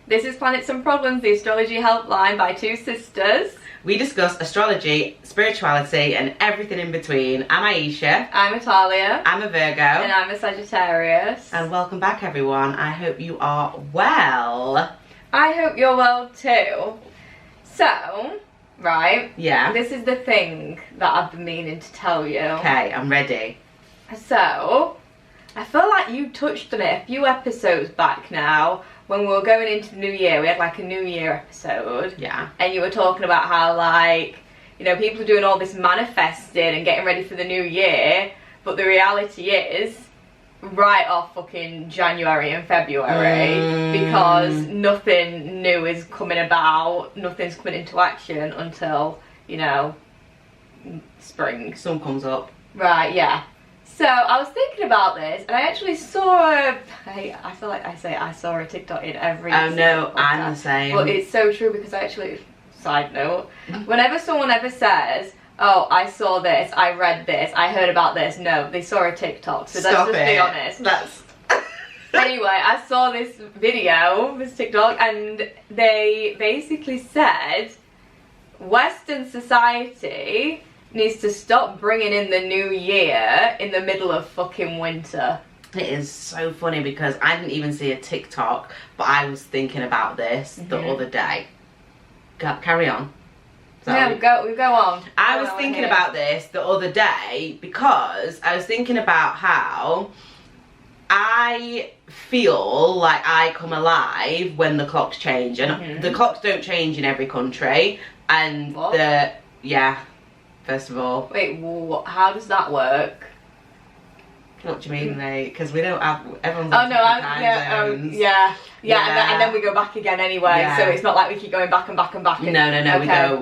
This is Planets and Problems, the astrology helpline by two sisters. We discuss astrology, spirituality, and everything in between. I'm Ayesha. I'm Atalia. I'm a Virgo. And I'm a Sagittarius. And welcome back, everyone. I hope you are well. I hope you're well too. So, right. Yeah. This is the thing that I've been meaning to tell you. Okay, I'm ready. So, I feel like you touched on it a few episodes back now. When we were going into the new year, we had like a new year episode. Yeah. And you were talking about how, like, you know, people are doing all this manifesting and getting ready for the new year. But the reality is, right off fucking January and February, because nothing new is coming about, nothing's coming into action until, you know, spring. Sun comes up. Right, yeah. So I was thinking about this, and I actually saw I feel like I saw a TikTok in every Oh no, podcast, I'm the same. but it's so true because I actually, side note, whenever someone ever says, oh, I saw this, I read this, I heard about this, no, they saw a TikTok, so let's just be honest. That's Anyway, I saw this video, this TikTok, and they basically said Western society needs to stop bringing in the new year in the middle of fucking winter. It is so funny because I didn't even see a TikTok, but I was thinking about this the other day. Carry on. Yeah, we go on. I was thinking about this the other day because I was thinking about how I feel like I come alive when the clocks change, and the clocks don't change in every country, and first of all. Wait, how does that work? What do you mean, mate? Because we don't have, everyone's Oh on no, time zones. And then we go back again anyway, so it's not like we keep going back and back and back. No, okay.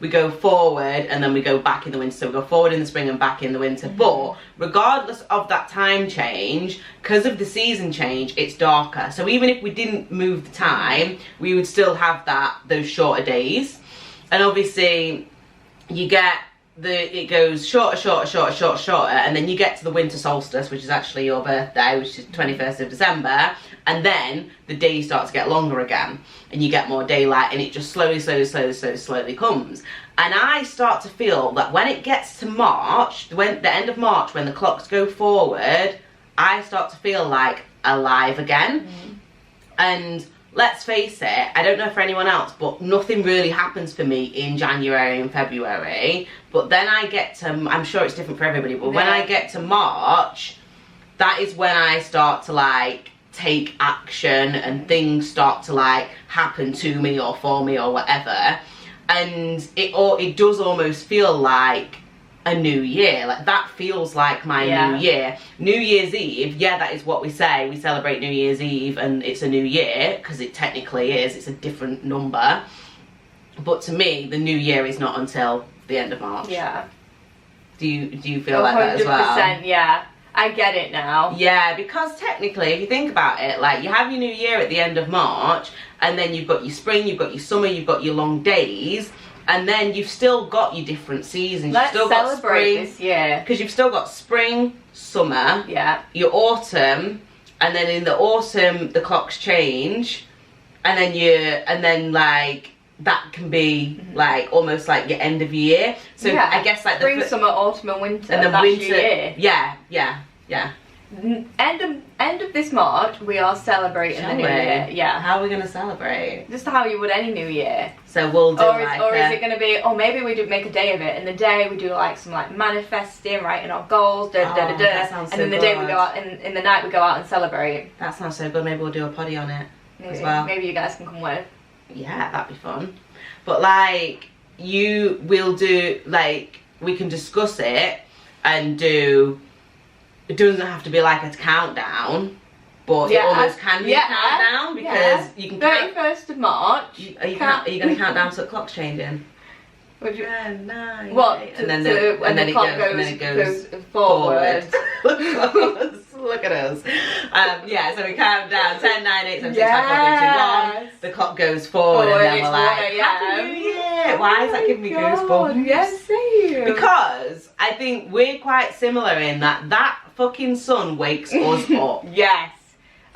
we go forward and then we go back in the winter. So we go forward in the spring and back in the winter. But regardless of that time change, because of the season change, it's darker. So even if we didn't move the time, we would still have those shorter days. And obviously, you get it goes shorter, and then you get to the winter solstice, which is actually your birthday, which is 21st of December, and then the days start to get longer again, and you get more daylight, and it just slowly comes. And I start to feel that when it gets to March, the end of March, when the clocks go forward, I start to feel like alive again. And let's face it, I don't know for anyone else, but nothing really happens for me in January and February. But then I get to, I'm sure it's different for everybody, but when I get to March, that is when I start to like take action and things start to like happen to me or for me or whatever. And it does almost feel like a new year. Like that feels like my new year. New Year's Eve, that is what we say. We celebrate New Year's Eve and it's a new year, because it technically is. It's a different number. But to me, the new year is not until the end of March. Yeah. Do you feel like that as well? 100%, yeah. I get it now. Yeah, because technically, if you think about it, like you have your new year at the end of March, and then you've got your spring, you've got your summer, you've got your long days, and then you've still got your different seasons. Let's you've still got celebrate spring, this year. because you've still got spring, summer, your autumn, and then in the autumn the clocks change, and then like that can be like almost like your end of year. So I guess like spring, summer, autumn, and winter. And then that's winter. Your year. Yeah. End of this March, we are celebrating the new year. Yeah. How are we gonna celebrate? Just how you would any new year. So we'll do or is it gonna be? Or maybe we do make a day of it. And the day we do like some like manifesting, writing our goals, That sounds so and then the day we go out, in the night we go out and celebrate. That sounds so good. Maybe we'll do a poddy on it as well. Maybe you guys can come with. Yeah, that'd be fun. But like you will do, like we can discuss it and do. It doesn't have to be like a countdown, but it almost can be a countdown, because you can 31st of March. Are you going to count down to the clock's changing? Would you? 10, 9, What? 8, And then the clock goes forward. Look at us. So we count down 10, 9, 8, 7, 6, 5, 4, 3, 2, 1. The clock goes forward, and then we're like, Happy New Year! Why is that giving me goosebumps? Yes, same. Because I think we're quite similar in that fucking sun wakes us up. Yes.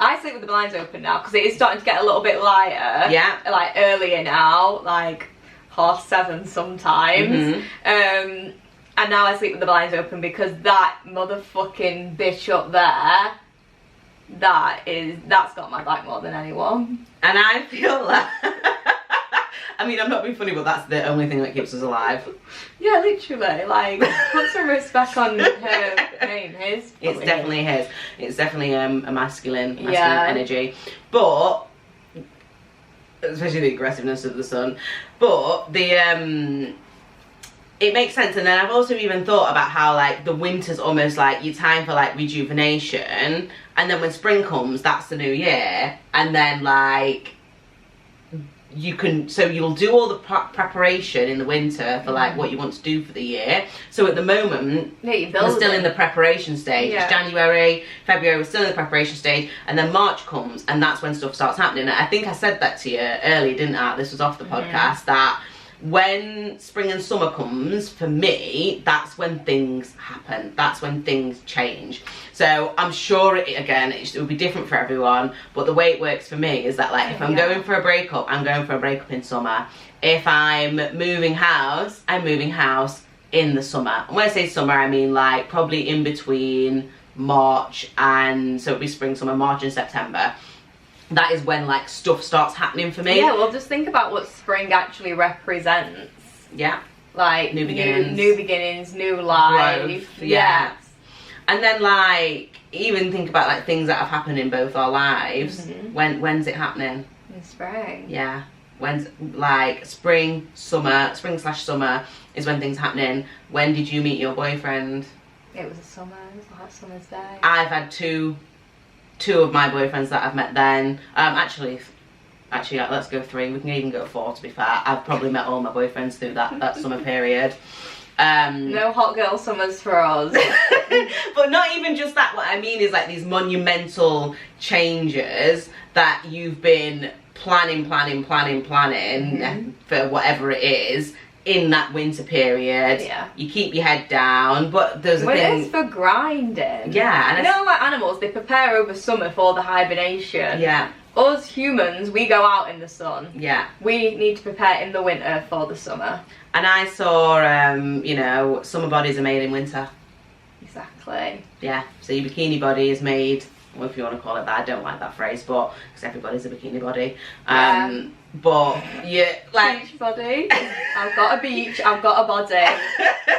I sleep with the blinds open now because it is starting to get a little bit lighter. Yeah. Like earlier now, like 6:30 sometimes. And now I sleep with the blinds open because that motherfucking bitch up there, that's got my back more than anyone. And I feel like, I mean, I'm not being funny, but that's the only thing that keeps us alive. Yeah, literally. Like, put some respect on her name. His. It's definitely his. It's definitely a masculine Yeah. energy. But, especially the aggressiveness of the sun. But the it makes sense. And then I've also even thought about how like the winter's almost like your time for like rejuvenation, and then when spring comes, that's the new year. And then like you'll do all the preparation in the winter for like what you want to do for the year. So at the moment, we're still in the preparation stage. Yeah. It's January, February, we're still in the preparation stage, and then March comes, and that's when stuff starts happening. And I think I said that to you earlier, didn't I? This was off the podcast, that when spring and summer comes, for me, that's when things happen. That's when things change. So I'm sure, it will be different for everyone, but the way it works for me is that, like, if I'm going for a breakup, I'm going for a breakup in summer. If I'm moving house, I'm moving house in the summer. And when I say summer, I mean, like, probably in between March and, so it'll be spring, summer, March and September. That is when like stuff starts happening for me. Yeah, well, just think about what spring actually represents. Yeah. Like new beginnings, new life. Growth, yeah. Yes. And then like even think about like things that have happened in both our lives. When's it happening? In spring. Yeah. When's like spring/summer is when things happening. When did you meet your boyfriend? It was a hot summer's day. I've had two of my boyfriends that I've met then. Actually, let's go 3. We can even go 4, to be fair. I've probably met all my boyfriends through that summer period. No hot girl summers for us. But not even just that. What I mean is like these monumental changes that you've been planning for whatever it is in that winter period. Yeah. You keep your head down, but there's a thing. It's for grinding. Yeah. And you know, like animals, they prepare over summer for the hibernation. Yeah. Us humans, we go out in the sun. Yeah. We need to prepare in the winter for the summer. And I saw, you know, summer bodies are made in winter. Exactly. Yeah. So your bikini body is made, well, if you want to call it that. I don't like that phrase, but because everybody's a bikini body. But yeah, like beach body. I've got a beach. I've got a body.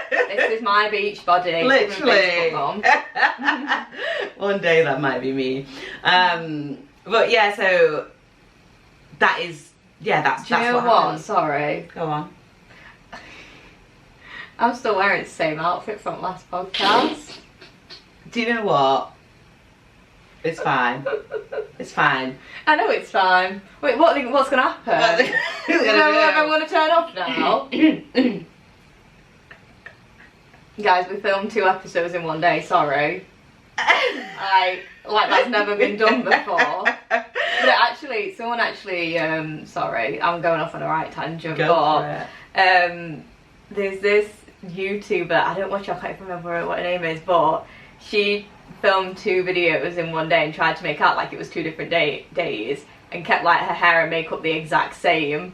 This is my beach body. Literally. One day that might be me. But yeah, so that is that's. Do you know what what? happens. Sorry. Go on. I'm still wearing the same outfit from last podcast. Do you know what? It's fine. It's fine. I know it's fine. Wait, what's going to happen? I want to turn off now. Guys, we filmed 2 episodes in one day, sorry. Like that's never been done before. But actually, someone sorry, I'm going off on a right tangent, but there's this YouTuber, I don't watch her, I can't remember what her name is, but she filmed 2 videos in one day and tried to make out like it was 2 different days and kept like her hair and makeup the exact same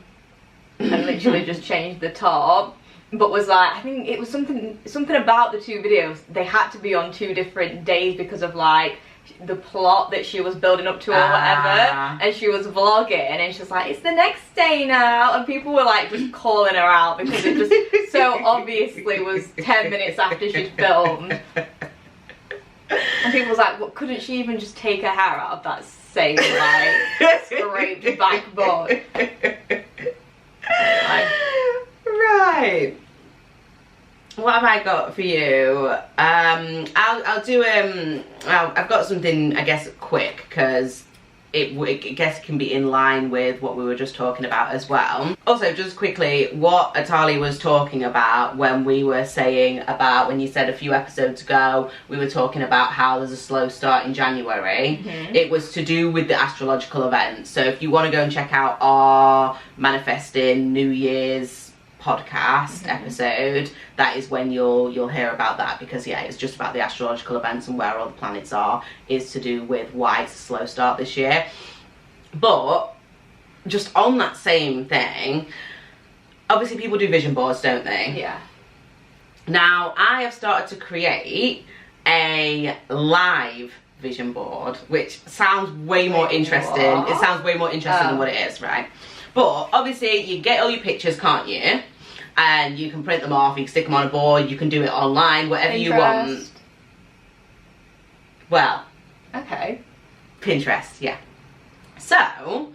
and literally just changed the top, but was like, I think it was something about the 2 videos, they had to be on 2 different days because of like the plot that she was building up to or whatever, and she was vlogging and she's like, it's the next day now, and people were like just calling her out because it just so obviously was 10 minutes after she'd filmed. And people was like, what, couldn't she even just take her hair out of that same like scraped back bun? Right. What have I got for you? I'll do I've got something I guess quick because it guess can be in line with what we were just talking about as well. Also, just quickly, what Atalia was talking about when we were saying about, when you said a few episodes ago, we were talking about how there's a slow start in January. It was to do with the astrological events. So if you want to go and check out our manifesting New Year's podcast episode, that is when you'll hear about that, because yeah, it's just about the astrological events and where all the planets are, is to do with why it's a slow start this year. But just on that same thing, obviously people do vision boards, don't they? Yeah. Now, I have started to create a live vision board, which sounds way more interesting. It sounds way more interesting than what it is, right? But obviously you get all your pictures, can't you? And you can print them off, you can stick them on a board, you can do it online, whatever you want. Well. Okay. Pinterest, yeah. So,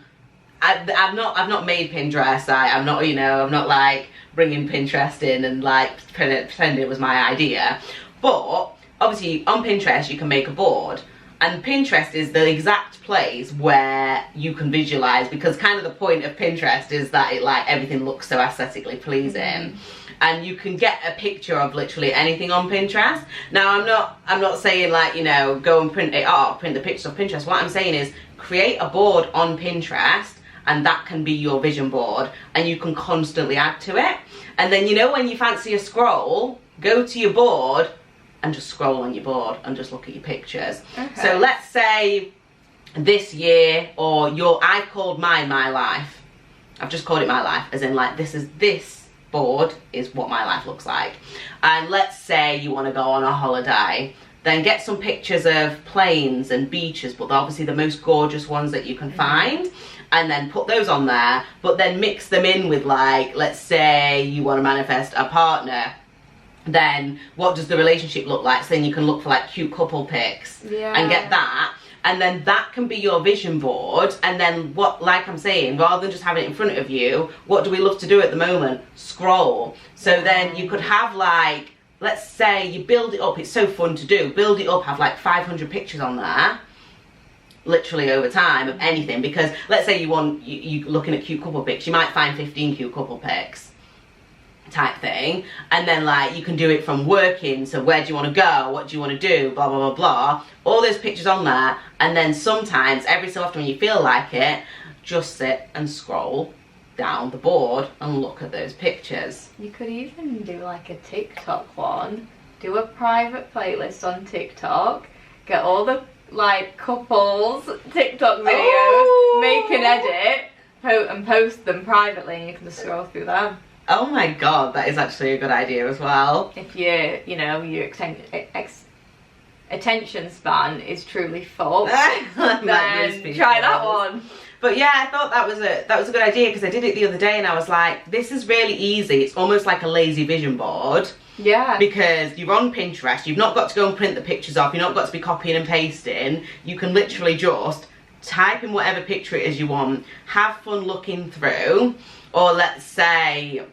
I've not made Pinterest. I'm not, you know, I'm not like bringing Pinterest in and like pretending it was my idea. But obviously on Pinterest you can make a board, and Pinterest is the exact place where you can visualize, because kind of the point of Pinterest is that it like everything looks so aesthetically pleasing. And you can get a picture of literally anything on Pinterest. Now I'm not saying like, you know, go and print it off, print the pictures of Pinterest. What I'm saying is create a board on Pinterest, and that can be your vision board, and you can constantly add to it. And then, you know, when you fancy a scroll, go to your board and just scroll on your board and just look at your pictures. Okay. So let's say this year, or I've called mine My Life. I've just called it My Life, as in like this board is what my life looks like. And let's say you want to go on a holiday, then get some pictures of plains and beaches, but obviously the most gorgeous ones that you can find, and then put those on there, but then mix them in with, like, let's say you want to manifest a partner, then what does the relationship look like? So then you can look for like cute couple pics and get that, and then that can be your vision board. And then what, like I'm saying, rather than just having it in front of you, what do we love to do at the moment? Scroll. So then you could have like, let's say you build it up, it's so fun to do, build it up, have like 500 pictures on there, literally over time, of anything. Because let's say you looking at cute couple pics, you might find 15 cute couple pics type thing, and then like you can do it from working, so where do you want to go, what do you want to do, blah blah blah blah, all those pictures on there. And then sometimes, every so often when you feel like it, just sit and scroll down the board and look at those pictures. You could even do like a TikTok one, do a private playlist on TikTok, get all the like couples TikTok videos, make an edit, and post them privately, and you can just scroll through them. Oh my god, that is actually a good idea as well. If you know, your attention span is truly full, then try that one. But yeah, I thought that was a good idea, because I did it the other day and I was like, this is really easy. It's almost like a lazy vision board. Yeah. Because you're on Pinterest, you've not got to go and print the pictures off, you've not got to be copying and pasting. You can literally just type in whatever picture it is you want, have fun looking through. Or let's say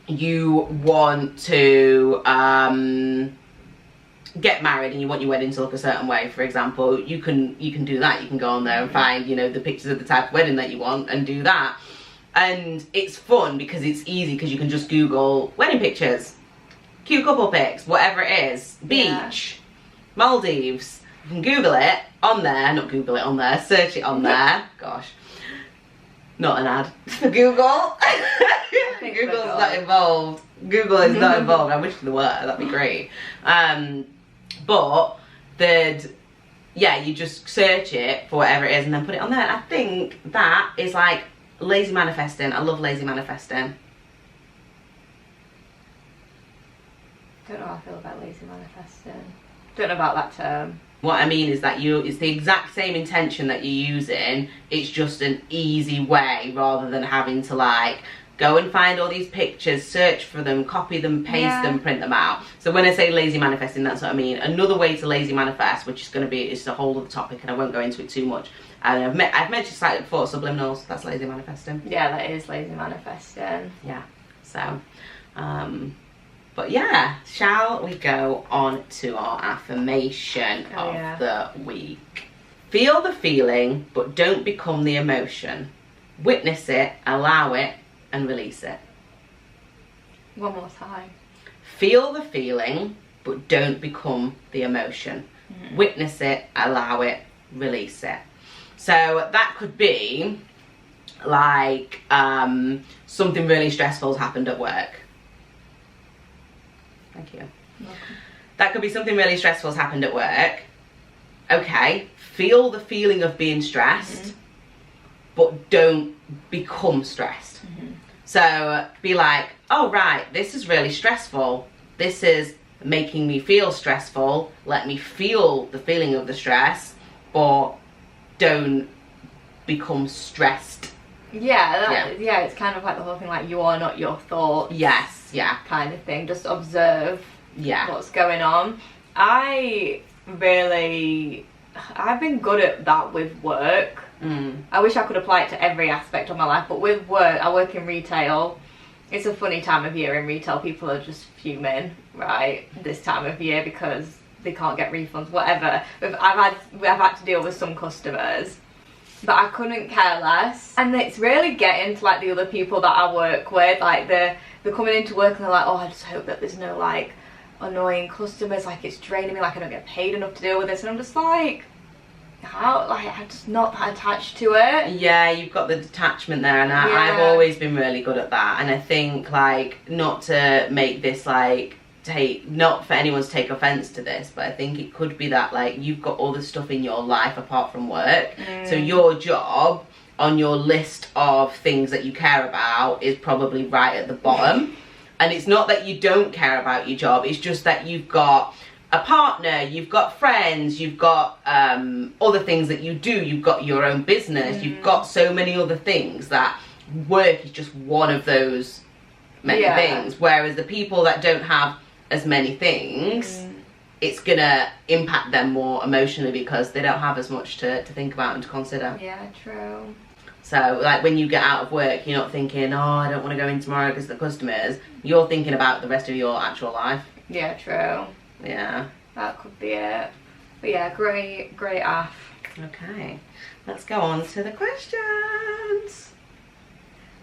you want to get married and you want your wedding to look a certain way, for example, you can do that. You can go on there and find, you know, the pictures of the type of wedding that you want and do that. And it's fun because it's easy, because you can just Google wedding pictures, cute couple pics, whatever it is, beach, Maldives. You can Google it on there, not Google it on there, search it on there. Gosh, not an ad for Google. Google's not involved. Google is not involved. I wish they were, that'd be great. But you just search it for whatever it is and then put it on there. And I think that is like lazy manifesting. I love lazy manifesting. Don't know how I feel about lazy manifesting. Don't know about that term. What I mean is that it's the exact same intention that you're using, it's just an easy way, rather than having to like go and find all these pictures, search for them, copy them, paste them, print them out. So when I say lazy manifesting, that's what I mean. Another way to lazy manifest, which is going to be, it's a whole other topic and I won't go into it too much. And I've mentioned slightly before, subliminals, that's lazy manifesting. Yeah, that is lazy manifesting. Yeah, so, but yeah, shall we go on to our affirmation of the week? Feel the feeling, but don't become the emotion. Witness it, allow it, and release it. One more time. Feel the feeling, but don't become the emotion. Witness it, allow it, release it. So that could be, like something really stressful has happened at work. Thank you. Welcome. That could be something really stressful has happened at work. Okay, feel the feeling of being stressed, but don't become stressed. So be like, oh right, this is really stressful. This is making me feel stressful. Let me feel the feeling of the stress, but don't become stressed. Yeah, it's kind of like the whole thing, like, you are not your thoughts. Yes, yeah. Kind of thing. Just observe Yeah. what's going on. I've been good at that with work. I wish I could apply it to every aspect of my life, but with work, I work in retail. It's a funny time of year in retail. People are just fuming, right, this time of year because they can't get refunds, whatever. I've had to deal with some customers, but I couldn't care less. And it's really getting to like the other people that I work with, like they're coming into work and they're like, oh, I just hope that there's no like annoying customers, like it's draining me, like I don't get paid enough to deal with this. And I'm just like, how, like, I'm just not that attached to it. Yeah, you've got the detachment there, and I've always been really good at that. And I think, like, not to make this like not for anyone to take offense to this, but I think it could be that like you've got all this stuff in your life apart from work, so your job on your list of things that you care about is probably right at the bottom. And it's not that you don't care about your job, it's just that you've got a partner, you've got friends, you've got other things that you do, you've got your own business, you've got so many other things that work is just one of those many things. Whereas the people that don't have as many things, it's gonna impact them more emotionally because they don't have as much to think about and to consider. Yeah, true. So like when you get out of work, you're not thinking, oh, I don't want to go in tomorrow because the customers. You're thinking about the rest of your actual life. Yeah, true. Yeah. That could be it. But yeah, great AF. Okay, let's go on to the questions.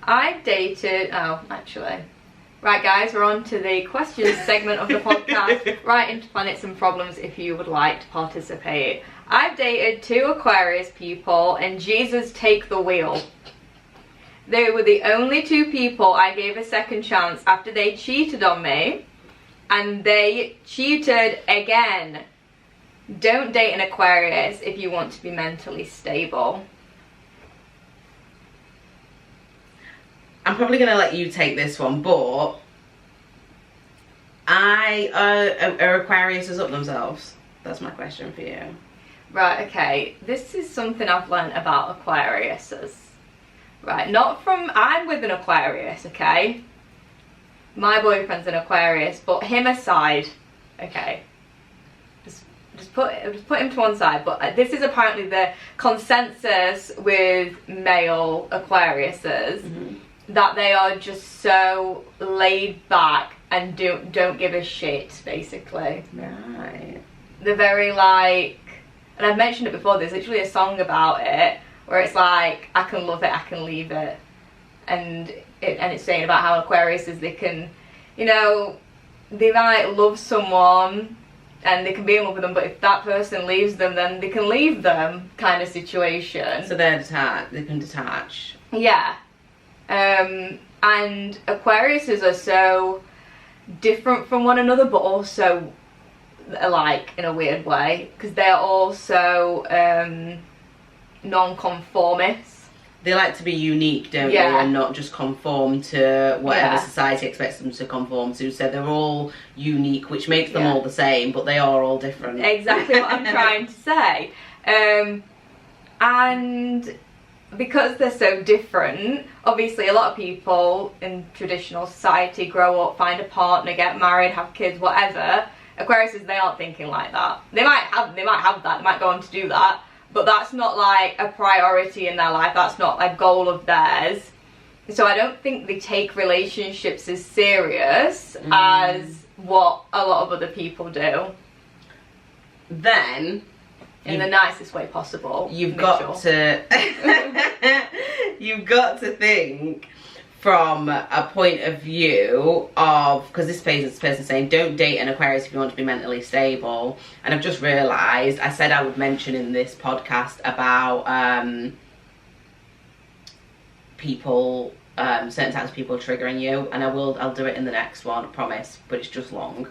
I've dated, right guys, we're on to the questions segment of the podcast. Right into planets and problems if you would like to participate. I've dated 2 Aquarius people and Jesus take the wheel. They were the only 2 people I gave a second chance after they cheated on me. And they cheated again. Don't date an Aquarius if you want to be mentally stable. I'm probably going to let you take this one, but are Aquariuses up themselves? That's my question for you. Right, okay. This is something I've learned about Aquariuses. Right, I'm with an Aquarius, okay? My boyfriend's an Aquarius, but him aside, okay? Just put him to one side, but this is apparently the consensus with male Aquariuses, that they are just so laid back and don't give a shit, basically. Right. They're very like, and I've mentioned it before, there's literally a song about it where it's like, I can love it, I can leave it. And it's saying about how Aquariuses, they can, you know, they might love someone and they can be in love with them, but if that person leaves them, then they can leave them, kind of situation. So they're detached, they can detach. Yeah. And Aquariuses are so different from one another, but also alike in a weird way, because they're also non-conformist. They like to be unique, don't they, and not just conform to whatever society expects them to conform to. So they're all unique, which makes them all the same, but they are all different. Exactly what I'm trying to say. And because they're so different, obviously a lot of people in traditional society grow up, find a partner, get married, have kids, whatever. Aquariuses, they aren't thinking like that. They might have that, they might go on to do that, but that's not like a priority in their life, that's not a goal of theirs. So I don't think they take relationships as serious as what a lot of other people do. Then, in the nicest way possible. You've got to think from a point of view of, because this person saying don't date an Aquarius if you want to be mentally stable, and I've just realised I said I would mention in this podcast about people, certain types of people triggering you, and I'll do it in the next one, I promise, but it's just long.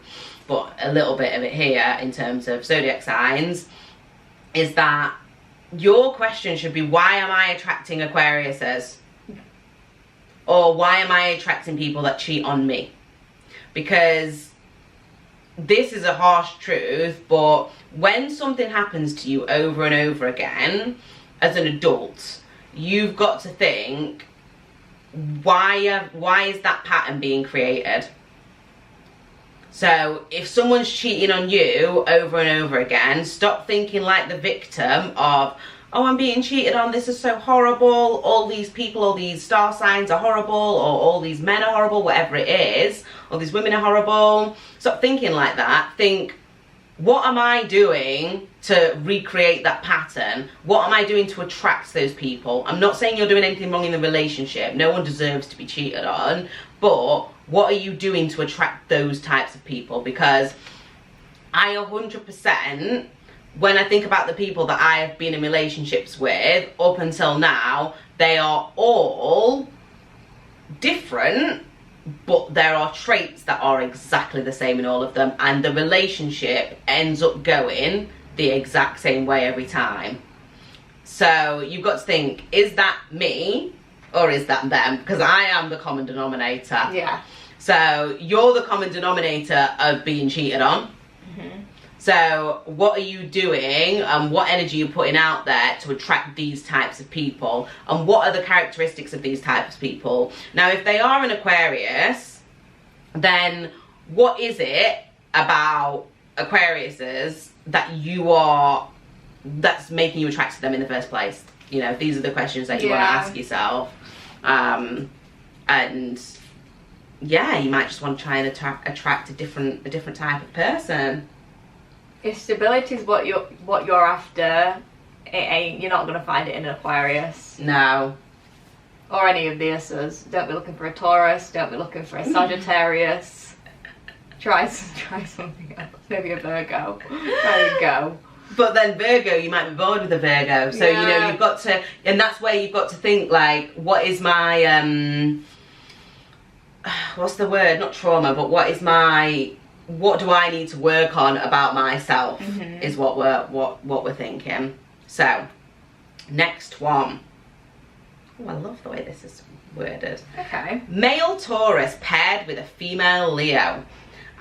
But a little bit of it here in terms of zodiac signs is that your question should be, why am I attracting Aquariuses? Or why am I attracting people that cheat on me? Because this is a harsh truth, but when something happens to you over and over again, as an adult, you've got to think, why is that pattern being created? So if someone's cheating on you over and over again, stop thinking like the victim of, oh, I'm being cheated on, this is so horrible, all these people, all these star signs are horrible, or all these men are horrible, whatever it is, all these women are horrible. Stop thinking like that. Think, what am I doing to recreate that pattern? What am I doing to attract those people? I'm not saying you're doing anything wrong in the relationship. No one deserves to be cheated on. But what are you doing to attract those types of people? Because I 100%, when I think about the people that I have been in relationships with up until now, they are all different, but there are traits that are exactly the same in all of them, and the relationship ends up going the exact same way every time. So you've got to think, is that me or is that them? Because I am the common denominator. Yeah. So you're the common denominator of being cheated on. Mm-hmm. So what are you doing, and what energy are you putting out there to attract these types of people, and what are the characteristics of these types of people? Now, if they are an Aquarius, then what is it about Aquariuses that that's making you attracted to them in the first place? You know, these are the questions that you want to ask yourself. And yeah, you might just want to try and attract a different type of person. If stability is what you're after, you're not gonna find it in an Aquarius. No. Or any of the Isas. Don't be looking for a Taurus. Don't be looking for a Sagittarius. Try something else. Maybe a Virgo. There you go. But then Virgo, you might be bored with a Virgo. So, you know, you've got to, and that's where you've got to think, like, what is my, what's the word? Not trauma, but what do I need to work on about myself, is what we're thinking. So, next one. Oh, I love the way this is worded. Okay. Male Taurus paired with a female Leo.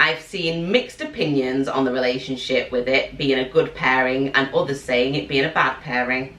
I've seen mixed opinions on the relationship, with it being a good pairing and others saying it being a bad pairing.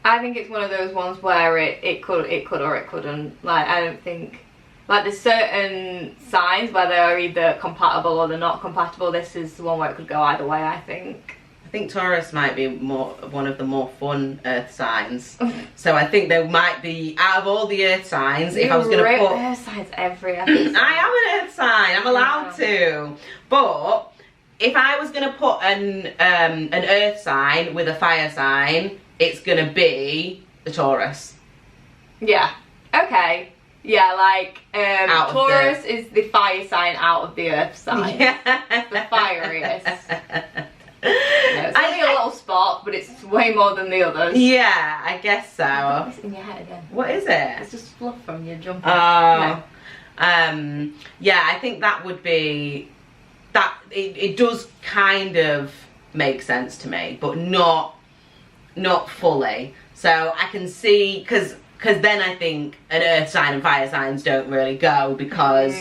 I think it's one of those ones where it could or it couldn't. Like, I don't think, like, there's certain signs where they're either compatible or they're not compatible. This is the one where it could go either way, I think. I think Taurus might be one of the more fun earth signs. So I think there might be, out of all the earth signs, if I was going to put earth signs every episode. I am an earth sign, I'm allowed to. But if I was going to put an earth sign with a fire sign, it's going to be the Taurus. Yeah. Okay. Yeah, like Taurus is the fire sign out of the earth sign. Yeah. The fieriest. Yeah, it's only a little spot, but it's way more than the others. Yeah, I guess so. It's in your head again. What is it? It's just fluff from your jumping. Oh. Yeah, I think that would be, that it does kind of make sense to me, but not fully. So I can see, because then I think an earth sign and fire signs don't really go because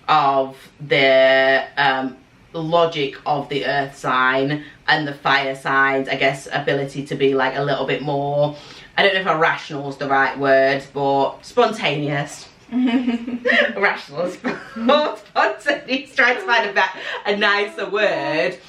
of the logic of the earth sign, and the fire signs, I guess, ability to be like a little bit more, I don't know if irrational is the right word, but spontaneous. Irrational, spontaneous, trying to find a nicer word.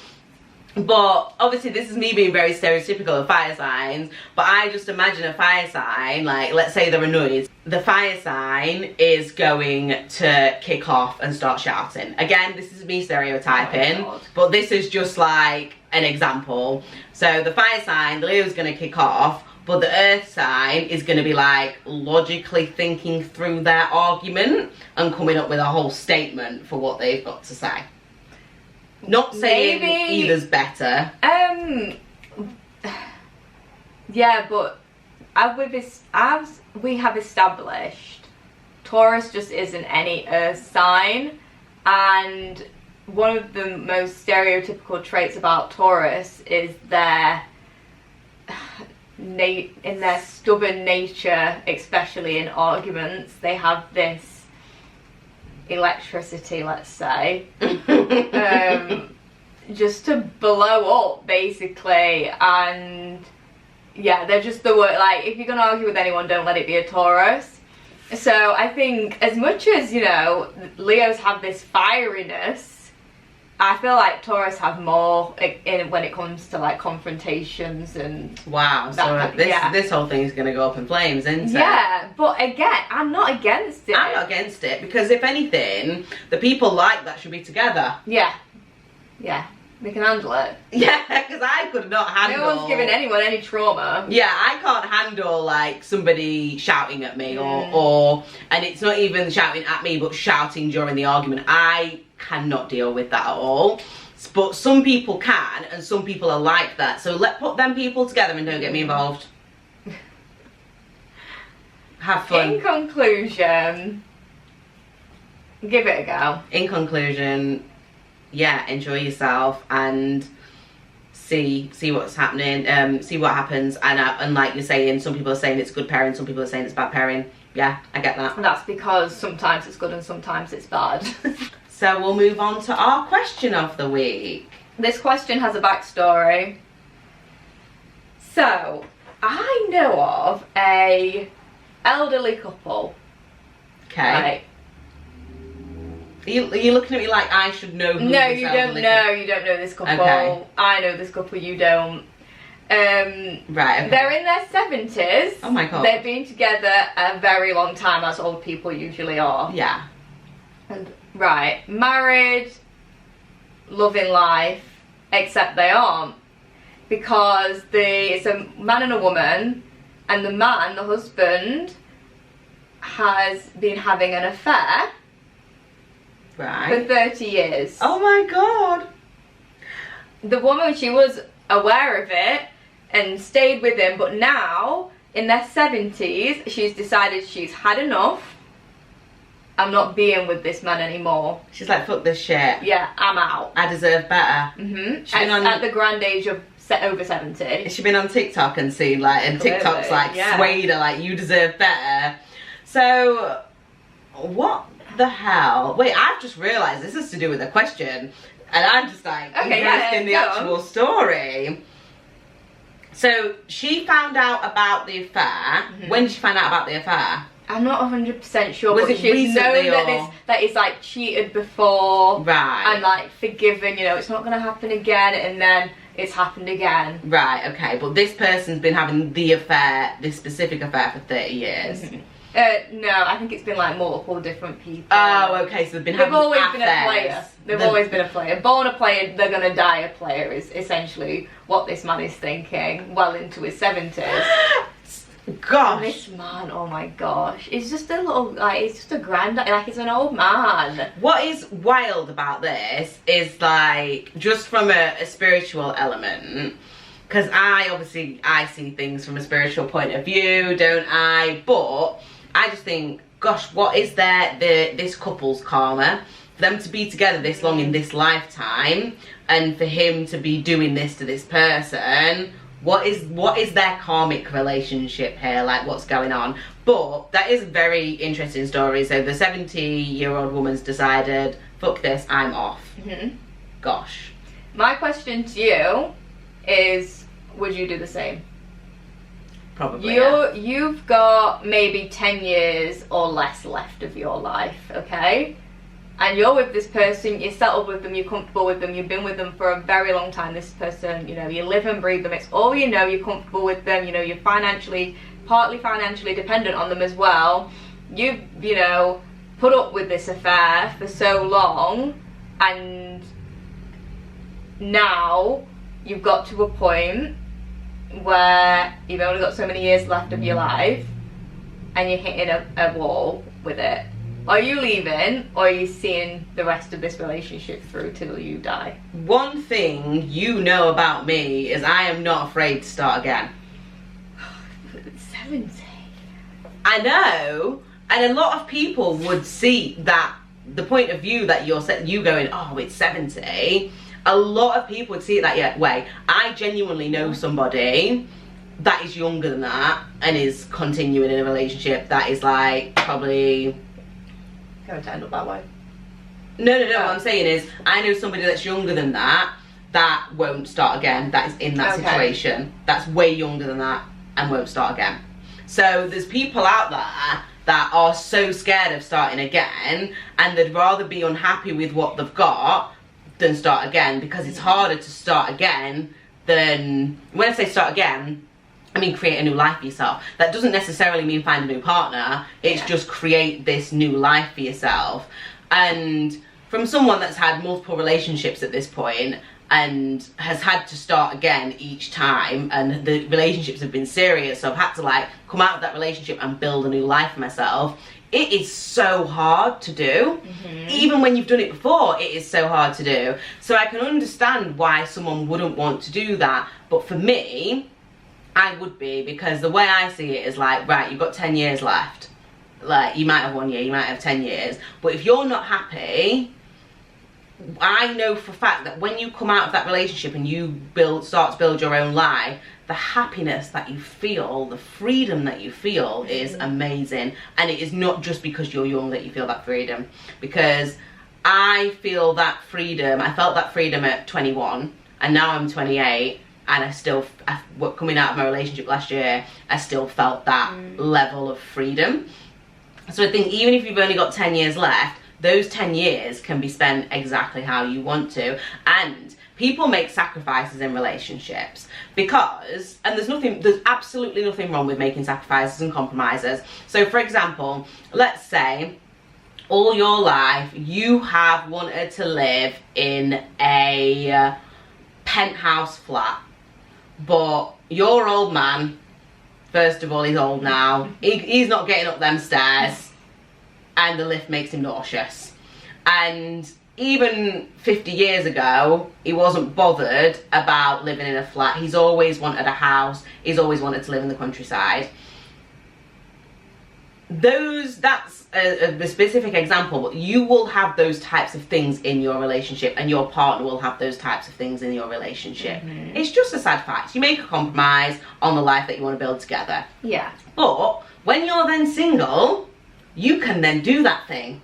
But obviously this is me being very stereotypical of fire signs, but I just imagine a fire sign, like, let's say they're annoyed. The fire sign is going to kick off and start shouting. Again, this is me stereotyping, but this is just like an example. So the fire sign, the Leo's going to kick off, but the earth sign is going to be like logically thinking through their argument and coming up with a whole statement for what they've got to say. Not saying either's better. Yeah, but as we have established, Taurus just isn't any earth sign, and one of the most stereotypical traits about Taurus is in their stubborn nature, especially in arguments. They have this electricity, let's say, just to blow up, basically. And yeah, they're just the word, like, if you're gonna argue with anyone, don't let it be a Taurus. So I think, as much as, you know, Leos have this fieriness, I feel like Taurus have more when it comes to like confrontations and wow. So this whole thing is going to go up in flames, isn't it? Yeah, but again, I'm not against it. I'm not against it, because if anything, the people like that should be together. Yeah, we can handle it. Yeah, because I could not handle. No one's giving anyone any trauma. Yeah, I can't handle like somebody shouting at me or and it's not even shouting at me, but shouting during the argument. I cannot deal with that at all. But some people can, and some people are like that. So put them people together and don't get me involved. Have fun. In conclusion, give it a go. In conclusion, yeah, enjoy yourself and see what's happening, see what happens. And like you're saying, some people are saying it's good pairing, some people are saying it's bad pairing. Yeah, I get that. And that's because sometimes it's good and sometimes it's bad. So we'll move on to our question of the week. This question has a backstory. So, I know of a elderly couple. Okay. Right. Are you looking at me like I should know who No, this you elderly don't know. You don't know this couple. Okay. I know this couple, you don't. Right, okay. They're in their 70s. Oh my god. They've been together a very long time, as old people usually are. Yeah. And, right, married, loving life, except they aren't. Because it's a man and a woman, and the man, the husband, has been having an affair Right. for 30 years. Oh my god. The woman, she was aware of it and stayed with him, but now, in their 70s, she's decided she's had enough. I'm not being with this man anymore. She's like, fuck this shit. Yeah, I'm out. I deserve better. At the grand age of over 70. Has she been on TikTok and seen like, and Clearly, TikTok's like yeah. swayed her like, you deserve better. So, what the hell? Wait, I've just realised this is to do with the question. And I'm just like, engrossed in the actual story. So, she found out about the affair. When did she find out about the affair? I'm not 100% sure, Was but it she's known recently that it's like cheated before. Right. And like forgiven, you know, it's not going to happen again, and then it's happened again. Right, okay, but this person's been having the affair, this specific affair for 30 years. No, I think it's been like multiple different people. Oh, okay, so they've been having always affairs. been a player. They've always been a player. Born a player, they're going to die a player is essentially what this man is thinking well into his 70s. Gosh. And this man, oh my gosh, it's just a little, like, it's just a granddad, like, it's an old man. What is wild about this is, like, just from a spiritual element, because I see things from a spiritual point of view, don't I? But I just think, gosh, what is this couple's karma? For them to be together this long in this lifetime, and for him to be doing this to this person, what is their karmic relationship here? Like, what's going on? But that is a very interesting story. So the 70-year-old woman's decided, fuck this, I'm off. Gosh. My question to you is, would you do the same? Probably. Yeah. You've got maybe 10 years or less left of your life, okay? And you're with this person, you're settled with them, you're comfortable with them, you've been with them for a very long time. This person, you know, you live and breathe them, it's all you know, you're comfortable with them, you know, you're partly financially dependent on them as well. You've, you know, put up with this affair for so long, and now you've got to a point where you've only got so many years left of your life, and you're hitting a wall with it. Are you leaving, or are you seeing the rest of this relationship through till you die? One thing you know about me is I am not afraid to start again. 70. I know, and a lot of people would see that the point of view that you going, oh, it's 70. A lot of people would see it that way. I genuinely know somebody that is younger than that and is continuing in a relationship that is like probably Going to end up that way. no. What I'm saying is, I know somebody that's younger than that won't start again. That is in that situation. That's way younger than that and won't start again. So there's people out there that are so scared of starting again, and they'd rather be unhappy with what they've got than start again, because it's harder to start again than, when I say start again, I mean create a new life for yourself. That doesn't necessarily mean find a new partner. It's just create this new life for yourself. And from someone that's had multiple relationships at this point and has had to start again each time, and the relationships have been serious, so I've had to like come out of that relationship and build a new life for myself. It is so hard to do. Even when you've done it before, it is so hard to do. So I can understand why someone wouldn't want to do that, but for me, I would be, because the way I see it is like, right, you've got 10 years left. Like, you might have 1 year, you might have 10 years, but if you're not happy, I know for a fact that when you come out of that relationship and you start to build your own life, the happiness that you feel, the freedom that you feel is amazing. And it is not just because you're young that you feel that freedom, because I feel that freedom. I felt that freedom at 21, and now I'm 28, and coming out of my relationship last year, I still felt that level of freedom. So I think even if you've only got 10 years left, those 10 years can be spent exactly how you want to. And people make sacrifices in relationships because, and there's absolutely nothing wrong with making sacrifices and compromises. So for example, let's say all your life you have wanted to live in a penthouse flat, but your old man, first of all, he's old now, he's not getting up them stairs, and the lift makes him nauseous. And even 50 years ago, he wasn't bothered about living in a flat. He's always wanted a house. He's always wanted to live in the countryside. That's a specific example, but you will have those types of things in your relationship, and your partner will have those types of things in your relationship. It's just a sad fact. You make a compromise on the life that you want to build together. Yeah. But when you're then single, you can then do that thing.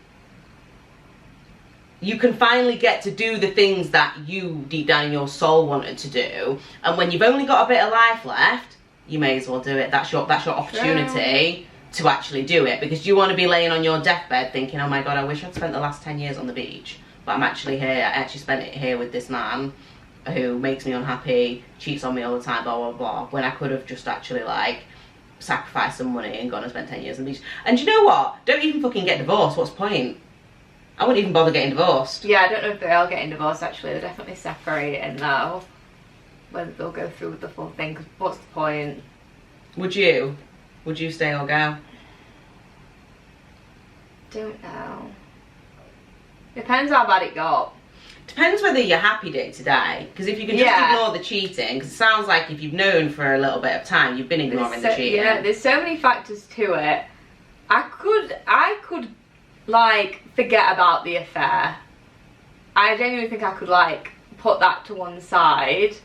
You can finally get to do the things that you deep down in your soul wanted to do. And when you've only got a bit of life left, you may as well do it. That's your opportunity to actually do it, because you want to be laying on your deathbed thinking, oh my god, I wish I'd spent the last 10 years on the beach, but I'm actually here. I actually spent it here with this man who makes me unhappy, cheats on me all the time, blah blah blah, when I could have just actually like sacrificed some money and gone and spent 10 years on the beach. And you know what, don't even fucking get divorced. What's the point? I wouldn't even bother getting divorced. Yeah, I don't know if they are getting divorced actually. They're definitely separating now. Whether they'll go through with the full thing, because what's the point? Would you stay or go? Don't know. Depends how bad it got. Depends whether you're happy day to day. Because if you can just ignore the cheating, because it sounds like if you've known for a little bit of time, you've been ignoring the cheating. Yeah, there's so many factors to it. I could like forget about the affair. I genuinely think I could like put that to one side.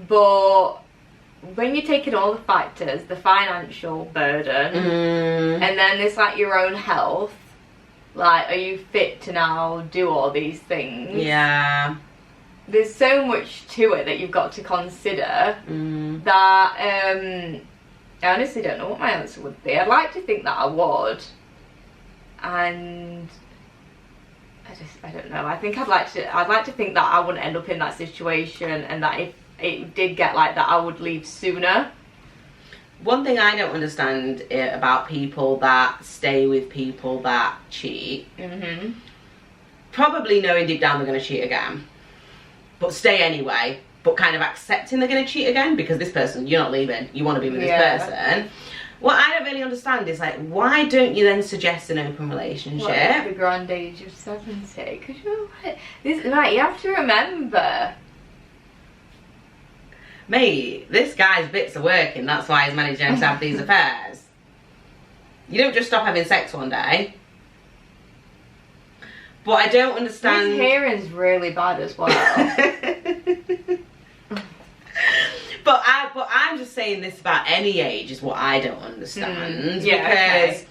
But when you're taking all the factors, the financial burden, and then there's like your own health, like, are you fit to now do all these things? Yeah. There's so much to it that you've got to consider that I honestly don't know what my answer would be. I'd like to think that I would, and I don't know. I think I'd like to think that I wouldn't end up in that situation, and that if it did get like that, I would leave sooner. One thing I don't understand about people that stay with people that cheat, probably knowing deep down they're going to cheat again, but stay anyway, but kind of accepting they're going to cheat again, because this person, you're not leaving, you want to be with this person. What I don't really understand is, like, why don't you then suggest an open relationship? What, at the grand age of 70? Because you have to remember, mate, this guy's bits are working, that's why he's managing to have these affairs. You don't just stop having sex one day. But I don't understand. His hearing's really bad as well. But I'm just saying this about any age is what I don't understand. Yeah, because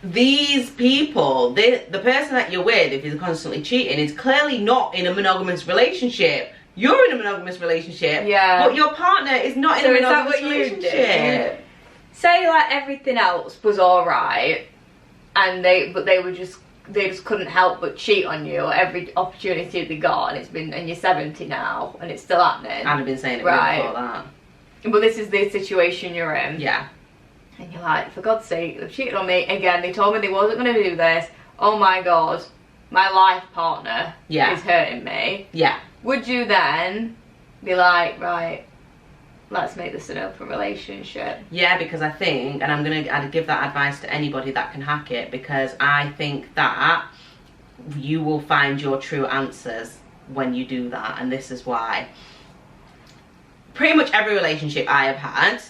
these people, the person that you're with, if he's constantly cheating, is clearly not in a monogamous relationship. You're in a monogamous relationship, but your partner is not in a monogamous relationship. Say like everything else was alright, and they just couldn't help but cheat on you every opportunity they got, and you're 70 now, and it's still happening. I'd have been saying it before that. But this is the situation you're in. Yeah. And you're like, for God's sake, they've cheated on me again. They told me they wasn't going to do this. Oh my God, my life partner is hurting me. Yeah. Would you then be like, right, let's make this an open relationship? Yeah, because I think, and I'd give that advice to anybody that can hack it, because I think that you will find your true answers when you do that, and this is why. Pretty much every relationship I have had,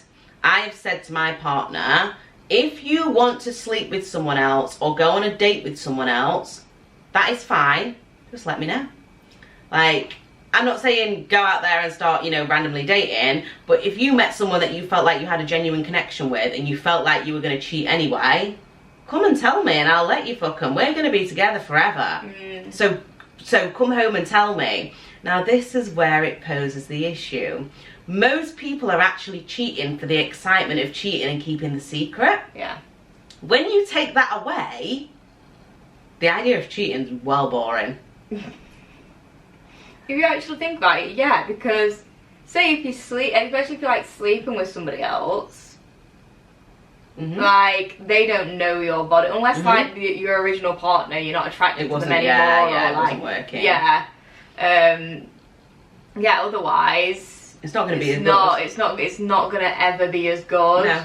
I have said to my partner, if you want to sleep with someone else or go on a date with someone else, that is fine, just let me know. Like, I'm not saying go out there and start, you know, randomly dating, but if you met someone that you felt like you had a genuine connection with and you felt like you were going to cheat anyway, come and tell me and I'll let you fuck them. We're going to be together forever. So come home and tell me. Now this is where it poses the issue. Most people are actually cheating for the excitement of cheating and keeping the secret. Yeah. When you take that away, the idea of cheating is well boring. If you actually think about it, yeah, because say if you sleep, especially if you like sleeping with somebody else, like they don't know your body unless like your original partner, you're not attracted to them anymore. Yeah, or, it wasn't working. Yeah, yeah. Otherwise, it's not going to be as good. It's not going to ever be as good. No.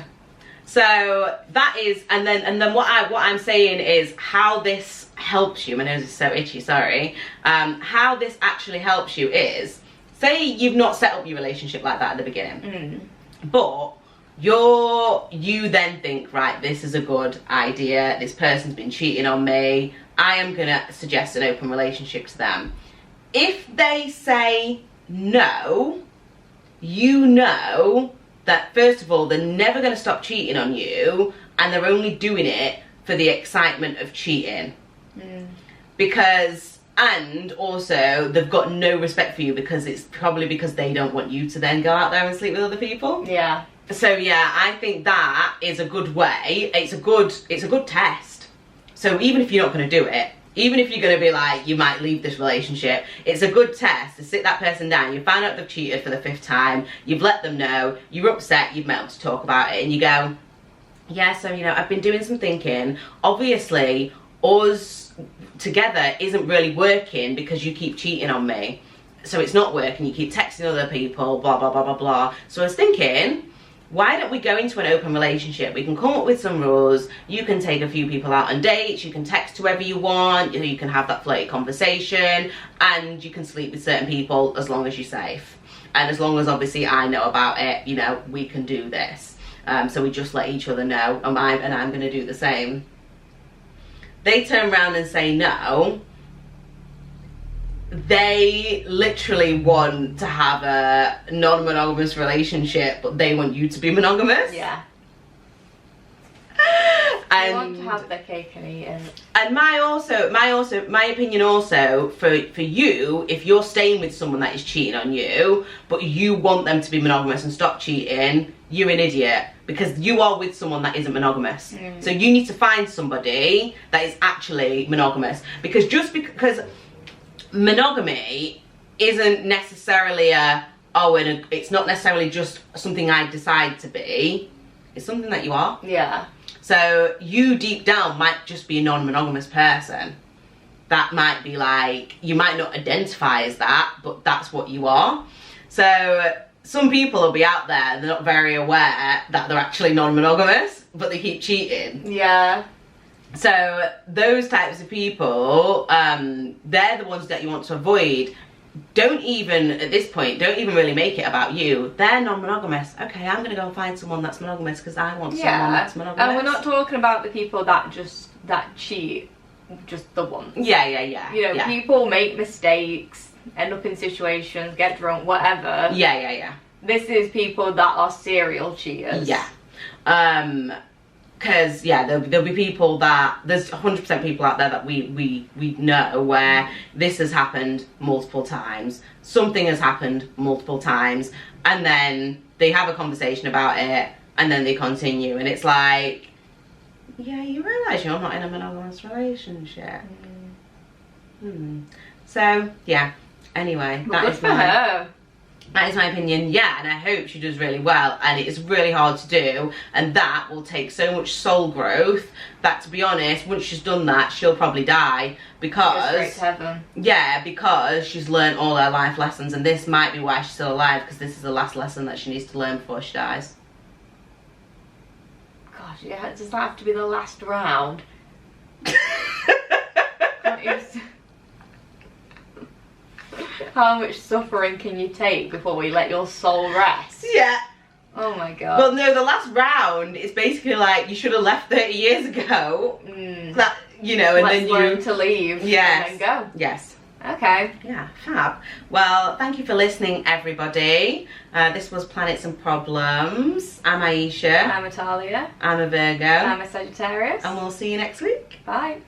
So that is, and then what I'm saying is how this helps you. My nose is so itchy, sorry. How this actually helps you is, say you've not set up your relationship like that at the beginning, but you then think, right, this is a good idea, this person's been cheating on me, I am gonna suggest an open relationship to them. If they say no, you know that first of all they're never going to stop cheating on you, and they're only doing it for the excitement of cheating. And also they've got no respect for you, because it's probably because they don't want you to then go out there and sleep with other people. Yeah. So yeah, I think that is a good way. It's a good test. So even if you're not going to do it, even if you're going to be like, you might leave this relationship, it's a good test to sit that person down. You found out they've cheated for the 5th time, you've let them know, you're upset, you've met them to talk about it, and you go, yeah, so, you know, I've been doing some thinking. Obviously, us together isn't really working because you keep cheating on me. So it's not working, you keep texting other people, blah, blah, blah, blah, blah. So I was thinking, why don't we go into an open relationship? We can come up with some rules. You can take a few people out on dates. You can text whoever you want. You know, you can have that flirty conversation, and you can sleep with certain people as long as you're safe. And as long as obviously I know about it, you know, we can do this. So we just let each other know, and I'm going to do the same. They turn around and say no. They literally want to have a non-monogamous relationship, but they want you to be monogamous. Yeah. And they want to have their cake and eat it. And my opinion also, for you, if you're staying with someone that is cheating on you, but you want them to be monogamous and stop cheating, you're an idiot, because you are with someone that isn't monogamous. So you need to find somebody that is actually monogamous, because just because monogamy isn't necessarily it's not necessarily just something I decide to be, it's something that you are. Yeah. So you deep down might just be a non-monogamous person. That might be like, you might not identify as that, but that's what you are. So some people will be out there, they're not very aware that they're actually non-monogamous, but they keep cheating. Yeah. So those types of people, they're the ones that you want to avoid. don't even, at this point, don't even really make it about you. They're non-monogamous. Okay, I'm gonna go and find someone that's monogamous because I want someone that's monogamous. And we're not talking about the people that cheat, just the ones. Yeah. You know, people make mistakes, end up in situations, get drunk, whatever. Yeah. This is people that are serial cheaters. Yeah. Because there'll be people that there's 100% people out there that we know where this has happened multiple times, something has happened multiple times, and then they have a conversation about it, and then they continue, and it's like, yeah, you realise you're not in a monogamous relationship. So yeah. Anyway, Well, good for her. That is my opinion, yeah, and I hope she does really well, and it's really hard to do, and that will take so much soul growth that, to be honest, once she's done that, she'll probably die, because... Go straight to heaven. Yeah, because she's learned all her life lessons, and this might be why she's still alive, because this is the last lesson that she needs to learn before she dies. Gosh, yeah, does that have to be the last round? How much suffering can you take before we let your soul rest? Yeah. Oh my god. Well, no, the last round is basically like, you should have left 30 years ago. That, you know, and then learn to leave. Yes. And then go. Yes. Okay. Yeah, fab. Well, thank you for listening, everybody. This was Planets and Problems. I'm Ayesha. I'm Atalia. I'm a Virgo. I'm a Sagittarius. And we'll see you next week. Bye.